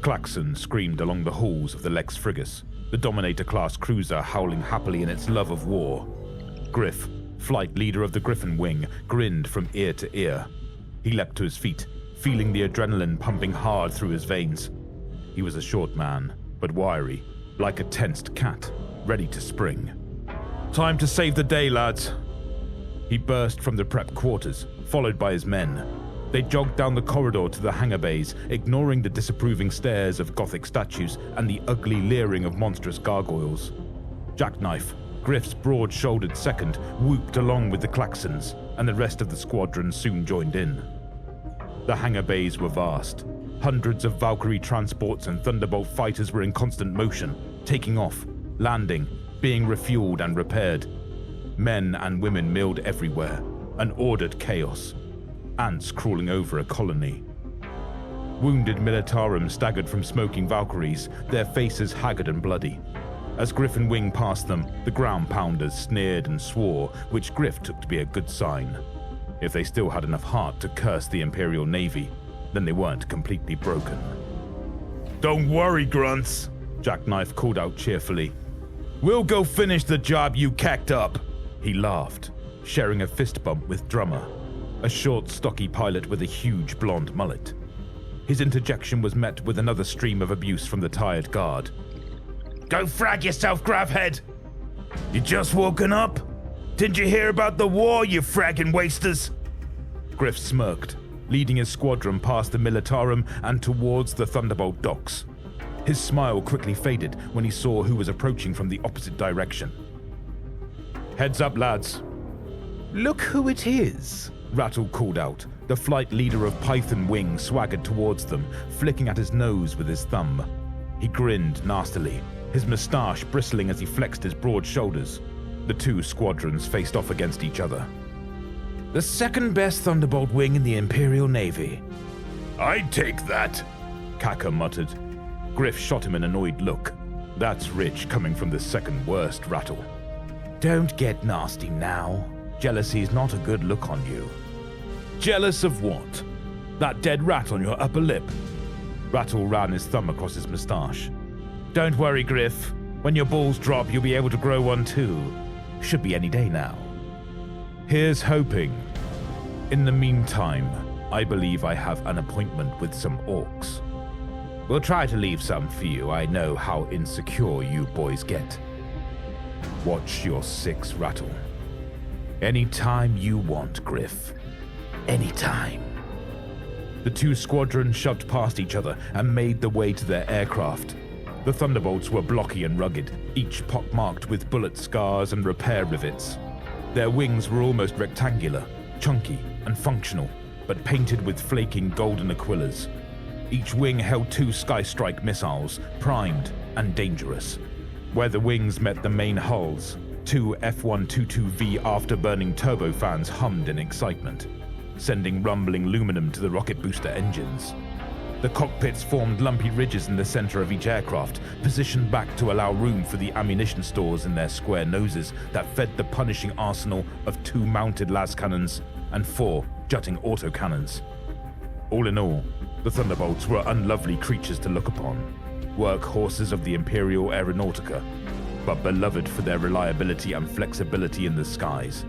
Klaxon screamed along the halls of the Lex Frigus, the Dominator-class cruiser howling happily in its love of war. Griff, flight leader of the Griffin Wing, grinned from ear to ear. He leapt to his feet, feeling the adrenaline pumping hard through his veins. He was a short man, but wiry, like a tensed cat, ready to spring. "Time to save the day, lads." He burst from the prep quarters, followed by his men. They jogged down the corridor to the hangar bays, ignoring the disapproving stares of Gothic statues and the ugly leering of monstrous gargoyles. Jackknife, Griff's broad-shouldered second, whooped along with the Klaxons, and the rest of the squadron soon joined in. The hangar bays were vast. Hundreds of Valkyrie transports and Thunderbolt fighters were in constant motion, taking off, landing, being refueled and repaired. Men and women milled everywhere, an ordered chaos. Ants crawling over a colony. Wounded Militarum staggered from smoking Valkyries, their faces haggard and bloody. As Griffin Wing passed them, the ground pounders sneered and swore, which Griff took to be a good sign. If they still had enough heart to curse the Imperial Navy, then they weren't completely broken. "Don't worry, grunts," Jackknife called out cheerfully. "We'll go finish the job you cacked up." He laughed, sharing a fist bump with Drummer, a short, stocky pilot with a huge blonde mullet. His interjection was met with another stream of abuse from the tired guard. "Go frag yourself, Gravhead! You just woken up? Didn't you hear about the war, you fragging wasters?" Griff smirked, leading his squadron past the Militarum and towards the Thunderbolt docks. His smile quickly faded when he saw who was approaching from the opposite direction. "Heads up, lads." "Look who it is," Rattle called out. The flight leader of Python Wing swaggered towards them, flicking at his nose with his thumb. He grinned nastily, his moustache bristling as he flexed his broad shoulders. The two squadrons faced off against each other. "The second best Thunderbolt wing in the Imperial Navy." "I'd take that," Kaka muttered. Griff shot him an annoyed look. That's rich coming from the second worst, Rattle. "Don't get nasty now. Jealousy's not a good look on you." "Jealous of what? That dead rat on your upper lip?" Rattle ran his thumb across his moustache. "Don't worry, Griff. When your balls drop, you'll be able to grow one too. Should be any day now." "Here's hoping. In the meantime, I believe I have an appointment with some orcs. We'll try to leave some for you. I know how insecure you boys get." "Watch your six, Rattle. Anytime you want, Griff. Anytime." The two squadrons shoved past each other and made their way to their aircraft. The Thunderbolts were blocky and rugged, each pockmarked with bullet scars and repair rivets. Their wings were almost rectangular, chunky and functional, but painted with flaking golden aquillas. Each wing held two Skystrike missiles, primed and dangerous. Where the wings met the main hulls, two F-122V afterburning turbofans hummed in excitement, sending rumbling aluminum to the rocket booster engines. The cockpits formed lumpy ridges in the center of each aircraft, positioned back to allow room for the ammunition stores in their square noses that fed the punishing arsenal of 2 mounted las cannons and 4 jutting autocannons. All in all, the Thunderbolts were unlovely creatures to look upon, workhorses of the Imperial Aeronautica, but beloved for their reliability and flexibility in the skies.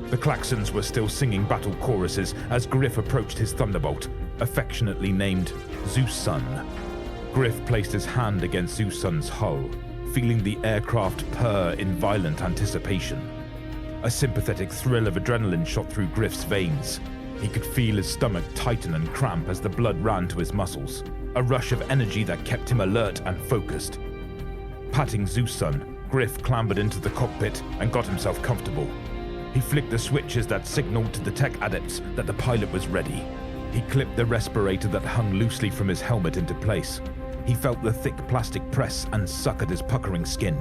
The Klaxons were still singing battle choruses as Griff approached his Thunderbolt, affectionately named Zeus Sun. Griff placed his hand against Zeus Sun's hull, feeling the aircraft purr in violent anticipation. A sympathetic thrill of adrenaline shot through Griff's veins. He could feel his stomach tighten and cramp as the blood ran to his muscles, a rush of energy that kept him alert and focused. Patting Zeus Sun, Griff clambered into the cockpit and got himself comfortable. He flicked the switches that signaled to the tech adepts that the pilot was ready. He clipped the respirator that hung loosely from his helmet into place. He felt the thick plastic press and suck at his puckering skin.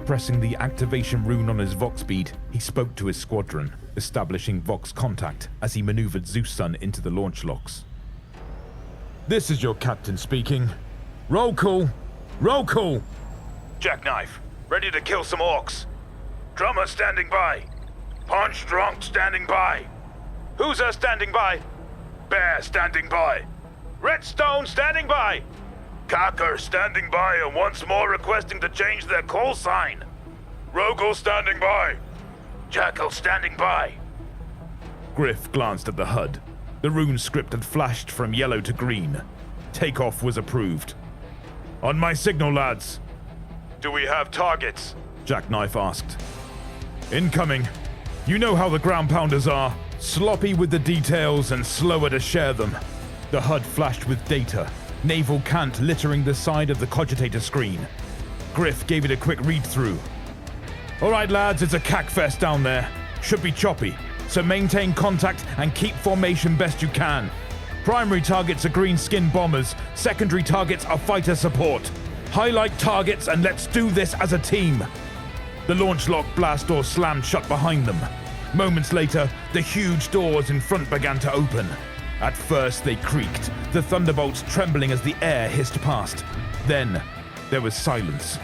Pressing the activation rune on his Vox bead, he spoke to his squadron, establishing Vox contact as he maneuvered Zeus Sun into the launch locks. "This is your captain speaking. Roll call! Roll call!" "Jackknife, ready to kill some orcs. Drummer standing by. Punch Drunk standing by. Who's standing by? Bear standing by. Redstone standing by! Kacker standing by and once more requesting to change their call sign. Rogel standing by. Jackal standing by. Griff glanced at the HUD. The rune script had flashed from yellow to green. Takeoff was approved. On my signal, lads. Do we have targets? Jackknife asked. Incoming. You know how the ground pounders are. Sloppy with the details and slower to share them. The HUD flashed with data. Naval cant littering the side of the cogitator screen. Griff gave it a quick read-through. Alright lads, it's a cackfest down there. Should be choppy, so maintain contact and keep formation best you can. Primary targets are green-skin bombers, secondary targets are fighter support. Highlight targets and let's do this as a team. The launch lock blast door slammed shut behind them. Moments later, the huge doors in front began to open. At first they creaked, the thunderbolts trembling as the air hissed past. Then, there was silence,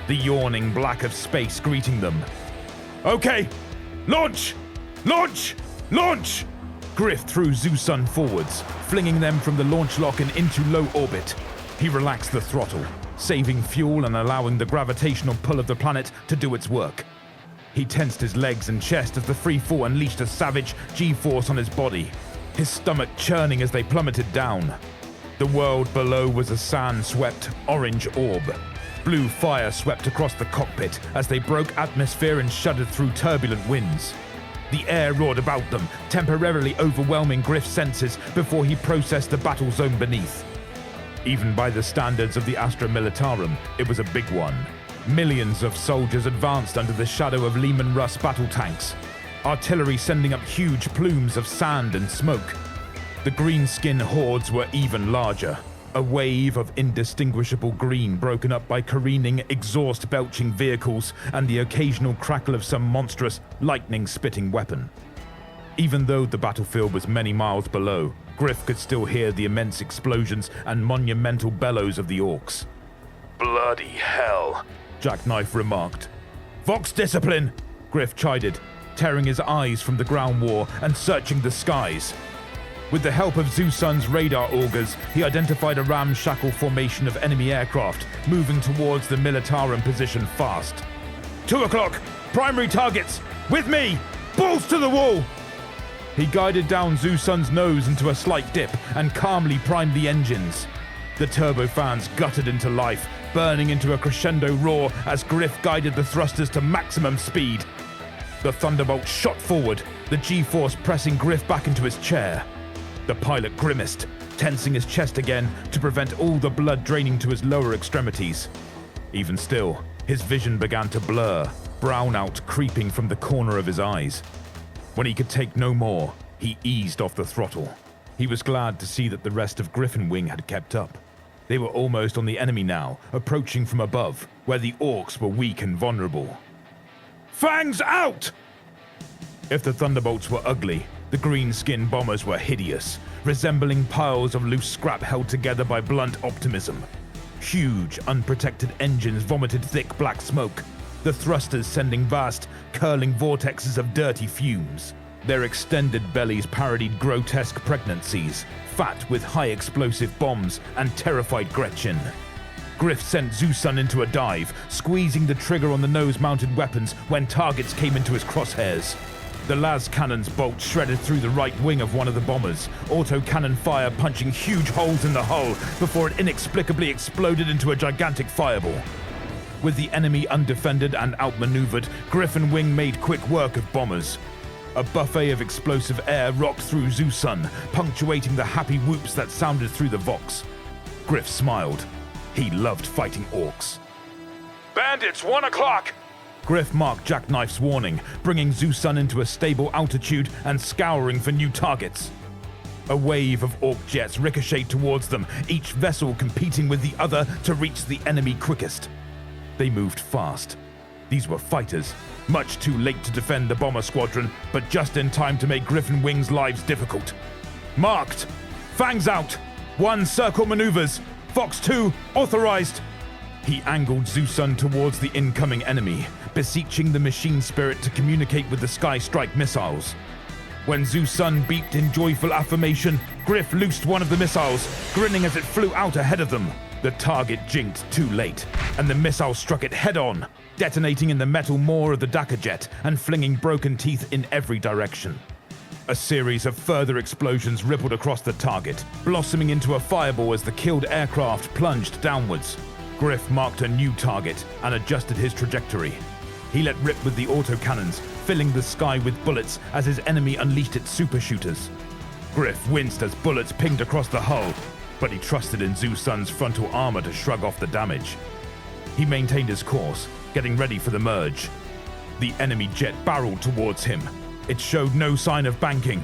the yawning black of space greeting them. Okay, launch! Launch! Launch! Griff threw Zoosun forwards, flinging them from the launch lock and into low orbit. He relaxed the throttle, saving fuel and allowing the gravitational pull of the planet to do its work. He tensed his legs and chest as the free fall unleashed a savage G-force on his body, his stomach churning as they plummeted down. The world below was a sand-swept orange orb. Blue fire swept across the cockpit as they broke atmosphere and shuddered through turbulent winds. The air roared about them, temporarily overwhelming Griff's senses before he processed the battle zone beneath. Even by the standards of the Astra Militarum, it was a big one. Millions of soldiers advanced under the shadow of Lehman Russ battle tanks, artillery sending up huge plumes of sand and smoke. The green-skin hordes were even larger, a wave of indistinguishable green broken up by careening, exhaust-belching vehicles and the occasional crackle of some monstrous, lightning-spitting weapon. Even though the battlefield was many miles below, Griff could still hear the immense explosions and monumental bellows of the orcs. Bloody hell, Jackknife remarked. Vox discipline, Griff chided, tearing his eyes from the ground war and searching the skies. With the help of Zoosun's radar augers, he identified a ramshackle formation of enemy aircraft moving towards the Militarum position fast. 2 o'clock! Primary targets! With me! Balls to the wall! He guided down Zoosun's nose into a slight dip and calmly primed the engines. The turbofans guttered into life, burning into a crescendo roar as Griff guided the thrusters to maximum speed. The thunderbolt shot forward, the G-force pressing Griff back into his chair. The pilot grimaced, tensing his chest again to prevent all the blood draining to his lower extremities. Even still, his vision began to blur, brownout creeping from the corner of his eyes. When he could take no more, he eased off the throttle. He was glad to see that the rest of Griffin Wing had kept up. They were almost on the enemy now, approaching from above, where the orcs were weak and vulnerable. Fangs out! If the thunderbolts were ugly, the green-skin bombers were hideous, resembling piles of loose scrap held together by blunt optimism. Huge, unprotected engines vomited thick black smoke, the thrusters sending vast, curling vortexes of dirty fumes. Their extended bellies parodied grotesque pregnancies, fat with high-explosive bombs and terrified Gretchen. Griff sent Zoosun into a dive, squeezing the trigger on the nose-mounted weapons when targets came into his crosshairs. The las cannon's bolt shredded through the right wing of one of the bombers, autocannon fire punching huge holes in the hull before it inexplicably exploded into a gigantic fireball. With the enemy undefended and outmaneuvered, Griffin Wing made quick work of bombers. A buffet of explosive air rocked through Zoosun, punctuating the happy whoops that sounded through the Vox. Griff smiled. He loved fighting orcs. Bandits, 1 o'clock! Griff marked Jackknife's warning, bringing Zoosun into a stable altitude and scouring for new targets. A wave of orc jets ricocheted towards them, each vessel competing with the other to reach the enemy quickest. They moved fast. These were fighters, much too late to defend the bomber squadron, but just in time to make Griffin Wing's lives difficult. Marked! Fangs out! 1 circle maneuvers! Fox 2 authorized! He angled Zoosun towards the incoming enemy, beseeching the machine spirit to communicate with the Sky Strike missiles. When Zeus' son beeped in joyful affirmation, Griff loosed one of the missiles, grinning as it flew out ahead of them. The target jinked too late, and the missile struck it head-on, detonating in the metal maw of the dakka jet and flinging broken teeth in every direction. A series of further explosions rippled across the target, blossoming into a fireball as the killed aircraft plunged downwards. Griff marked a new target and adjusted his trajectory. He let rip with the autocannons, filling the sky with bullets as his enemy unleashed its super shooters. Griff winced as bullets pinged across the hull, but he trusted in Zeus' son's frontal armor to shrug off the damage. He maintained his course, getting ready for the merge. The enemy jet barreled towards him. It showed no sign of banking.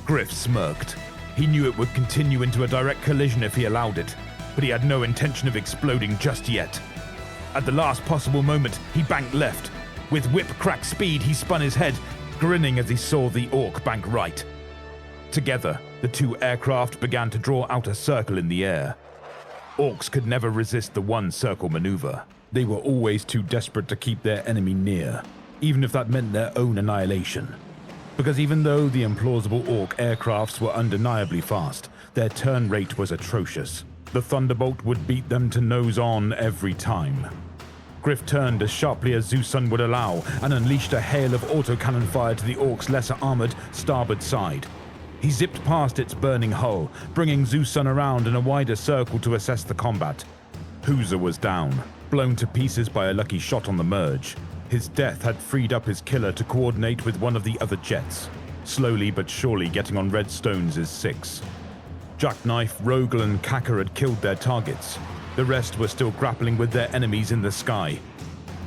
Griff smirked. He knew it would continue into a direct collision if he allowed it, but he had no intention of exploding just yet. At the last possible moment, he banked left. With whip-crack speed, he spun his head, grinning as he saw the orc bank right. Together, the two aircraft began to draw out a circle in the air. Orcs could never resist the one-circle maneuver. They were always too desperate to keep their enemy near, even if that meant their own annihilation. Because even though the implausible orc aircrafts were undeniably fast, their turn rate was atrocious. The Thunderbolt would beat them to nose-on every time. Griff turned as sharply as Zeus' son would allow and unleashed a hail of autocannon fire to the orc's lesser-armored starboard side. He zipped past its burning hull, bringing Zeus' son around in a wider circle to assess the combat. Hooser was down, blown to pieces by a lucky shot on the merge. His death had freed up his killer to coordinate with one of the other jets, slowly but surely getting on Redstone's 6. Jackknife, Rogel, and Kakka had killed their targets. The rest were still grappling with their enemies in the sky.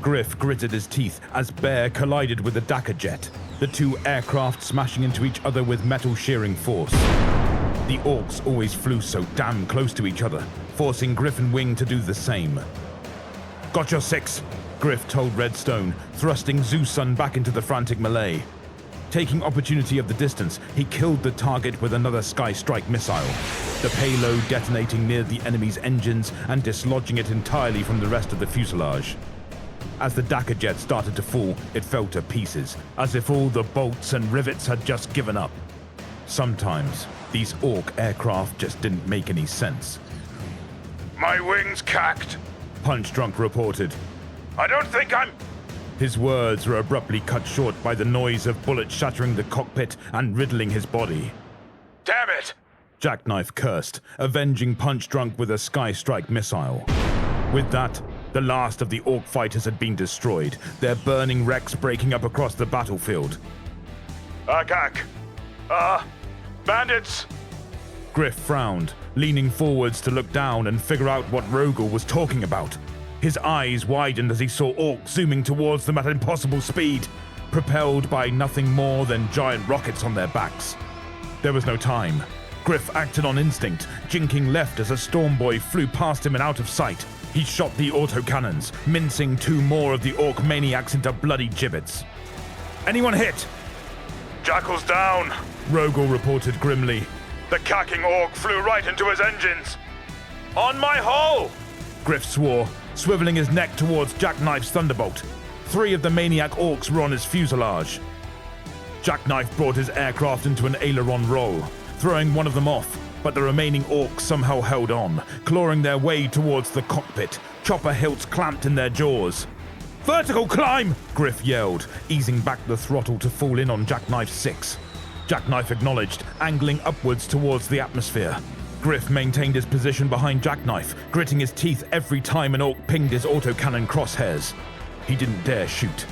Griff gritted his teeth as Bear collided with the dakka jet, the two aircraft smashing into each other with metal-shearing force. The orcs always flew so damn close to each other, forcing Griff and Wing to do the same. "Got your 6, Griff told Redstone, thrusting Zeus' son back into the frantic melee. Taking opportunity of the distance, he killed the target with another Sky Strike missile, the payload detonating near the enemy's engines and dislodging it entirely from the rest of the fuselage. As the dakka jet started to fall, it fell to pieces, as if all the bolts and rivets had just given up. Sometimes, these orc aircraft just didn't make any sense. "My wing's cacked," Punch Drunk reported. "I don't think I'm..." His words were abruptly cut short by the noise of bullets shattering the cockpit and riddling his body. "Damn it!" Jackknife cursed, avenging Punch Drunk with a Sky Strike missile. With that, the last of the orc fighters had been destroyed, their burning wrecks breaking up across the battlefield. "Akak! Bandits!" Griff frowned, leaning forwards to look down and figure out what Rogel was talking about. His eyes widened as he saw orcs zooming towards them at impossible speed, propelled by nothing more than giant rockets on their backs. There was no time. Griff acted on instinct, jinking left as a Stormboy flew past him and out of sight. He shot the autocannons, mincing two more of the orc maniacs into bloody gibbets. "Anyone hit?" "Jackal's down," Rogel reported grimly. "The cacking orc flew right into his engines." "On my hull!" Griff swore, swiveling his neck towards Jackknife's Thunderbolt. 3 of the maniac orcs were on his fuselage. Jackknife brought his aircraft into an aileron roll, throwing one of them off, but the remaining orcs somehow held on, clawing their way towards the cockpit, chopper hilts clamped in their jaws. "Vertical climb!" Griff yelled, easing back the throttle to fall in on Jackknife's 6. Jackknife acknowledged, angling upwards towards the atmosphere. Griff maintained his position behind Jackknife, gritting his teeth every time an orc pinged his autocannon crosshairs. He didn't dare shoot.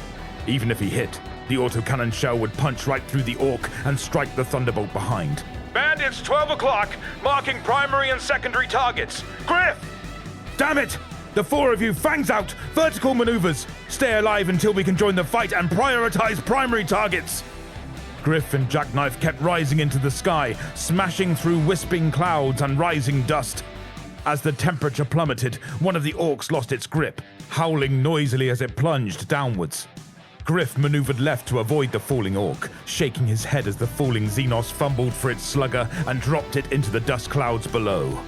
Even if he hit, the autocannon shell would punch right through the orc and strike the Thunderbolt behind. "Bandits, 12 o'clock, marking primary and secondary targets. Griff!" "Damn it! The 4 of you, Fangs out! Vertical maneuvers! Stay alive until we can join the fight and prioritize primary targets!" Griff and Jackknife kept rising into the sky, smashing through wisping clouds and rising dust. As the temperature plummeted, one of the orcs lost its grip, howling noisily as it plunged downwards. Griff maneuvered left to avoid the falling orc, shaking his head as the falling Xenos fumbled for its slugger and dropped it into the dust clouds below.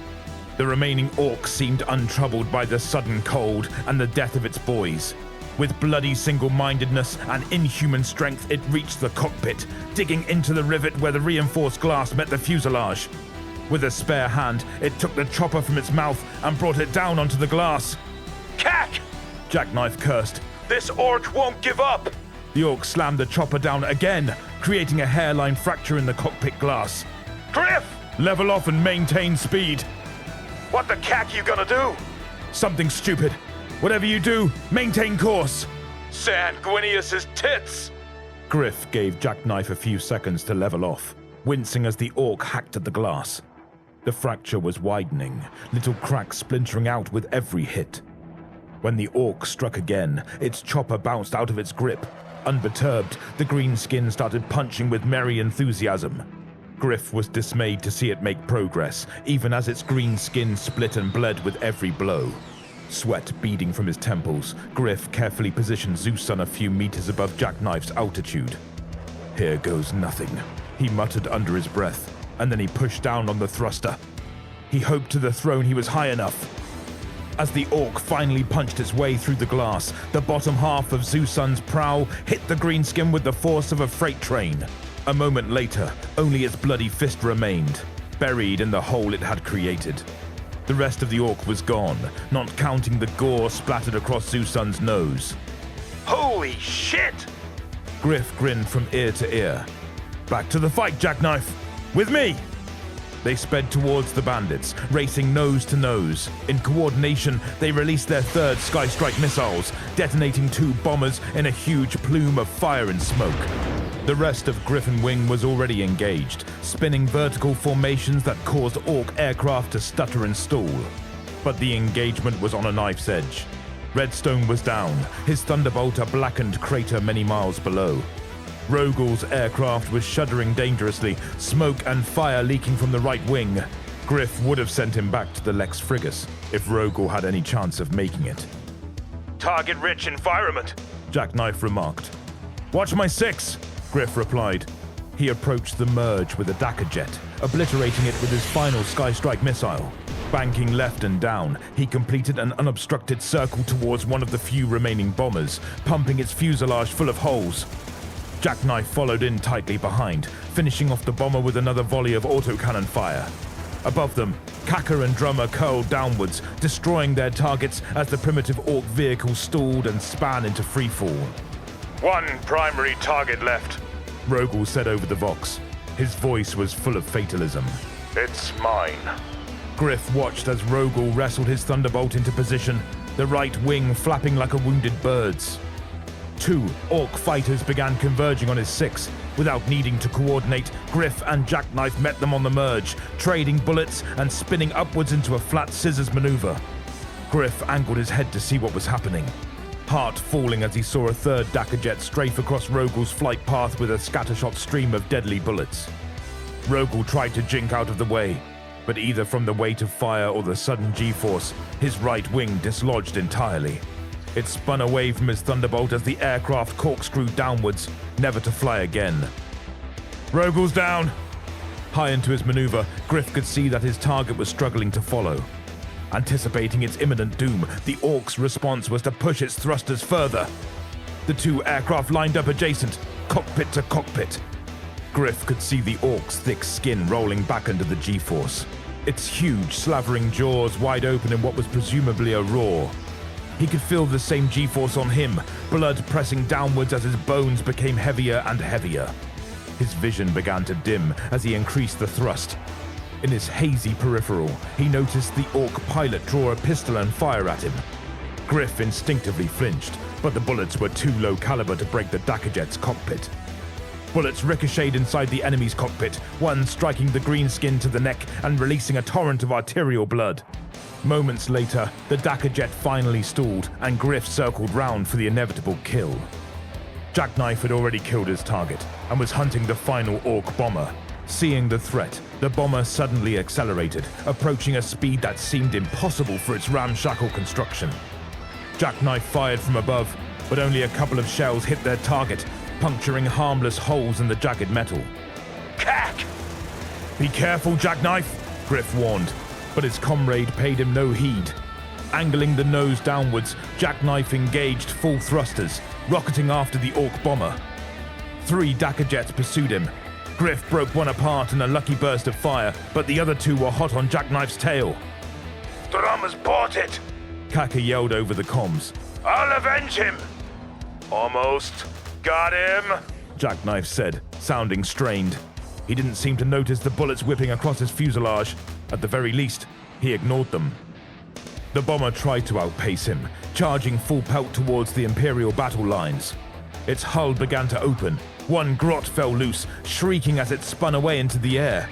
The remaining orc seemed untroubled by the sudden cold and the death of its boys. With bloody single-mindedness and inhuman strength, it reached the cockpit, digging into the rivet where the reinforced glass met the fuselage. With a spare hand, it took the chopper from its mouth and brought it down onto the glass. "Cack!" Jackknife cursed. "This orc won't give up!" The orc slammed the chopper down again, creating a hairline fracture in the cockpit glass. "Griff! Level off and maintain speed." "What the cack you gonna do?" "Something stupid. Whatever you do, maintain course." "Sanguinius's tits!" Griff gave Jackknife a few seconds to level off, wincing as the orc hacked at the glass. The fracture was widening, little cracks splintering out with every hit. When the orc struck again, its chopper bounced out of its grip. Unperturbed, the green skin started punching with merry enthusiasm. Griff was dismayed to see it make progress, even as its green skin split and bled with every blow. Sweat beading from his temples, Griff carefully positioned Zeus-son a few meters above Jackknife's altitude. "Here goes nothing," he muttered under his breath, and then he pushed down on the thruster. He hoped to the throne he was high enough. As the orc finally punched its way through the glass, the bottom half of Zeus-son's prow hit the greenskin with the force of a freight train. A moment later, only its bloody fist remained, buried in the hole it had created. The rest of the orc was gone, not counting the gore splattered across Zeus-son's nose. "Holy shit!" Griff grinned from ear to ear. "Back to the fight, Jackknife! With me!" They sped towards the bandits, racing nose to nose. In coordination, they released their third Sky Strike missiles, detonating 2 bombers in a huge plume of fire and smoke. The rest of Griffin Wing was already engaged, spinning vertical formations that caused orc aircraft to stutter and stall. But the engagement was on a knife's edge. Redstone was down, his thunderbolt a blackened crater many miles below. Rogal's aircraft was shuddering dangerously, smoke and fire leaking from the right wing. Griff would have sent him back to the Lex Frigus if Rogal had any chance of making it. "Target-rich environment," Jackknife remarked. "Watch my 6, Griff replied. He approached the merge with a dakka jet, obliterating it with his final Sky Strike missile. Banking left and down, he completed an unobstructed circle towards one of the few remaining bombers, pumping its fuselage full of holes. Jackknife followed in tightly behind, finishing off the bomber with another volley of autocannon fire. Above them, Kaka and Drummer curled downwards, destroying their targets as the primitive orc vehicle stalled and span into freefall. "One primary target left," Rogal said over the Vox. His voice was full of fatalism. "It's mine." Griff watched as Rogal wrestled his thunderbolt into position, the right wing flapping like a wounded bird's. 2 orc fighters began converging on his 6. Without needing to coordinate, Griff and Jackknife met them on the merge, trading bullets and spinning upwards into a flat scissors maneuver. Griff angled his head to see what was happening, heart falling as he saw a third dakka jet strafe across Rogal's flight path with a scattershot stream of deadly bullets. Rogal tried to jink out of the way, but either from the weight of fire or the sudden G-force, his right wing dislodged entirely. It spun away from his thunderbolt as the aircraft corkscrewed downwards, never to fly again. "Rogal's down!" High into his maneuver, Griff could see that his target was struggling to follow. Anticipating its imminent doom, the orc's response was to push its thrusters further. The 2 aircraft lined up adjacent, cockpit to cockpit. Griff could see the orc's thick skin rolling back under the G-force, its huge, slavering jaws wide open in what was presumably a roar. He could feel the same G-force on him, blood pressing downwards as his bones became heavier and heavier. His vision began to dim as he increased the thrust. In his hazy peripheral, he noticed the orc pilot draw a pistol and fire at him. Griff instinctively flinched, but the bullets were too low caliber to break the dakka jet's cockpit. Bullets ricocheted inside the enemy's cockpit, one striking the greenskin to the neck and releasing a torrent of arterial blood. Moments later, the dakka jet finally stalled, and Griff circled round for the inevitable kill. Jackknife had already killed his target, and was hunting the final orc bomber. Seeing the threat, the bomber suddenly accelerated, approaching a speed that seemed impossible for its ramshackle construction. Jackknife fired from above, but only a couple of shells hit their target, puncturing harmless holes in the jagged metal. "Cack!" "Be careful, Jackknife," Griff warned, but his comrade paid him no heed. Angling the nose downwards, Jackknife engaged full thrusters, rocketing after the Orc bomber. 3 dakka jets pursued him. Griff broke one apart in a lucky burst of fire, but the other 2 were hot on Jackknife's tail. Drummer's bought it! Kaka yelled over the comms. I'll avenge him! Almost. Got him! Jackknife said, sounding strained. He didn't seem to notice the bullets whipping across his fuselage. At the very least, he ignored them. The bomber tried to outpace him, charging full pelt towards the Imperial battle lines. Its hull began to open. One grot fell loose, shrieking as it spun away into the air.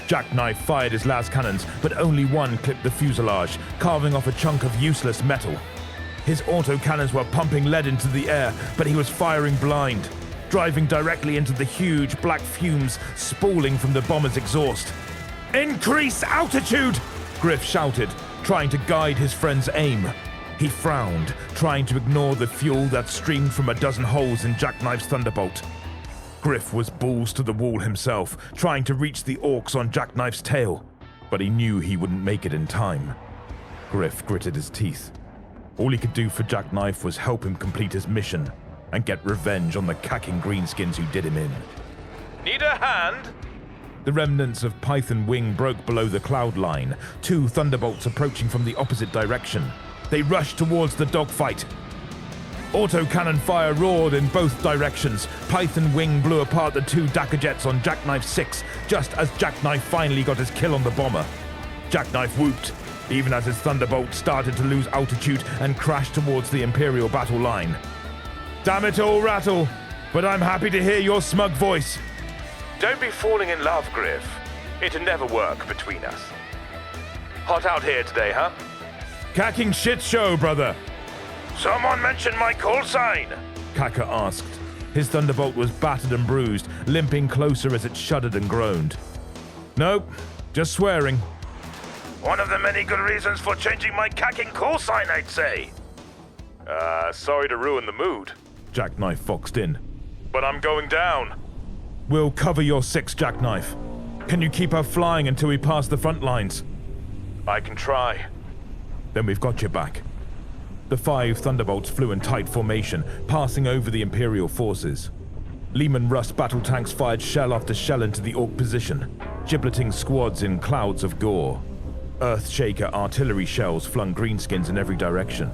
Jackknife fired his las cannons, but only one clipped the fuselage, carving off a chunk of useless metal. His autocannons were pumping lead into the air, but he was firing blind, driving directly into the huge black fumes spooling from the bomber's exhaust. "Increase altitude!" Griff shouted, trying to guide his friend's aim. He frowned, trying to ignore the fuel that streamed from a dozen holes in Jackknife's thunderbolt. Griff was balls to the wall himself, trying to reach the orcs on Jackknife's tail, but he knew he wouldn't make it in time. Griff gritted his teeth. All he could do for Jackknife was help him complete his mission and get revenge on the cacking greenskins who did him in. Need a hand? The remnants of Python Wing broke below the cloud line, 2 thunderbolts approaching from the opposite direction. They rushed towards the dogfight. Autocannon fire roared in both directions. Python Wing blew apart the 2 dakka jets on Jackknife 6, just as Jackknife finally got his kill on the bomber. Jackknife whooped, even as his thunderbolt started to lose altitude and crashed towards the Imperial battle line. "Damn it all, Rattle, but I'm happy to hear your smug voice." Don't be falling in love, Griff. It'll never work between us. Hot out here today, huh? "Cacking shit show, brother." Someone mentioned my call sign! Kaka asked. His thunderbolt was battered and bruised, limping closer as it shuddered and groaned. "Nope, just swearing." One of the many good reasons for changing my cacking call sign, I'd say. Sorry to ruin the mood. Jackknife foxed in. But I'm going down. "We'll cover your 6, Jackknife. Can you keep her flying until we pass the front lines?" I can try. "Then we've got your back." The 5 thunderbolts flew in tight formation, passing over the Imperial forces. Lehman Russ battle tanks fired shell after shell into the Orc position, gibleting squads in clouds of gore. Earthshaker artillery shells flung greenskins in every direction.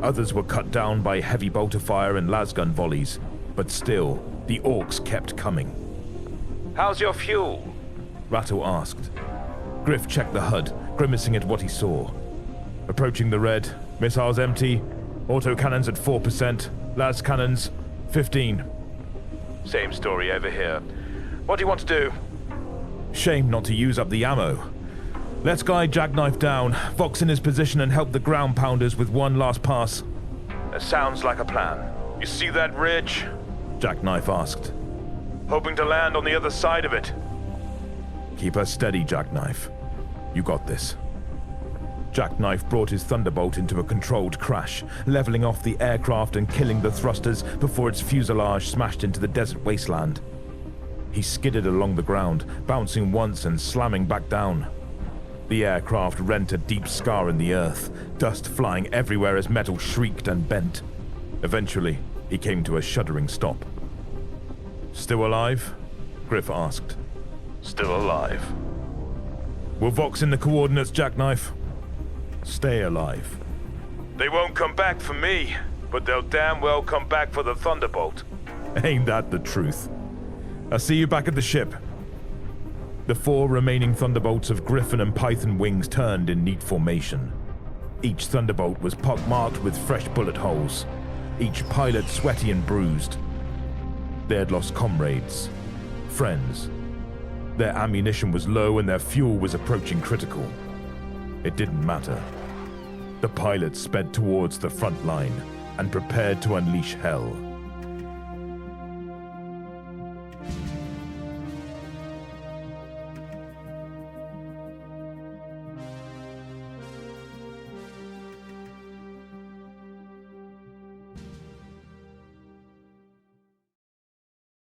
Others were cut down by heavy bolter fire and lasgun volleys, but still, the Orcs kept coming. How's your fuel? Rattle asked. Griff checked the HUD, grimacing at what he saw. Approaching the red, missiles empty, autocannons at 4%, las cannons 15. Same story over here. What do you want to do? Shame not to use up the ammo. Let's guide Jackknife down, Vox in his position and help the ground pounders with one last pass. That sounds like a plan. You see that ridge? Jackknife asked. Hoping to land on the other side of it. Keep her steady, Jackknife. You got this. Jackknife brought his thunderbolt into a controlled crash, leveling off the aircraft and killing the thrusters before its fuselage smashed into the desert wasteland. He skidded along the ground, bouncing once and slamming back down. The aircraft rent a deep scar in the earth, dust flying everywhere as metal shrieked and bent. Eventually, he came to a shuddering stop. "Still alive?" Griff asked. Still alive. "We'll Vox in the coordinates, Jackknife. Stay alive." They won't come back for me, but they'll damn well come back for the Thunderbolt. Ain't that the truth? I'll see you back at the ship. The 4 remaining Thunderbolts of Griffin and Python wings turned in neat formation. Each Thunderbolt was pockmarked with fresh bullet holes, each pilot sweaty and bruised. They had lost comrades, friends. Their ammunition was low and their fuel was approaching critical. It didn't matter. The pilots sped towards the front line and prepared to unleash hell.